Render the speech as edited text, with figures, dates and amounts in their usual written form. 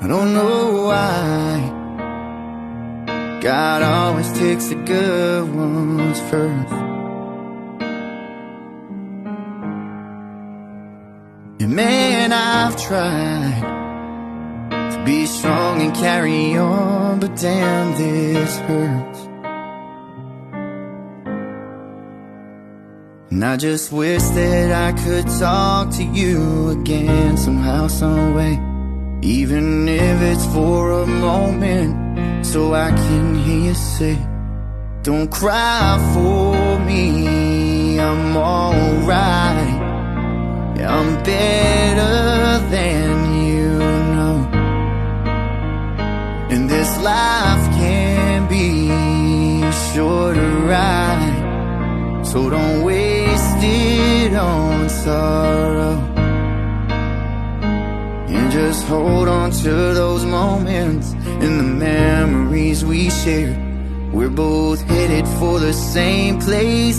don't know why God always takes the good ones first. And man, I've tried to be strong and carry on, but damn, this hurts. And I just wish that I could talk to you again somehow, some way, even if it's for a moment, so I can hear you say, don't cry for me, I'm alright. Yeah, I'm better than you know. And this life can be short or right, so don't waste it on sorrow. And just hold on to those moments and the memories we shared. We're both headed for the same place.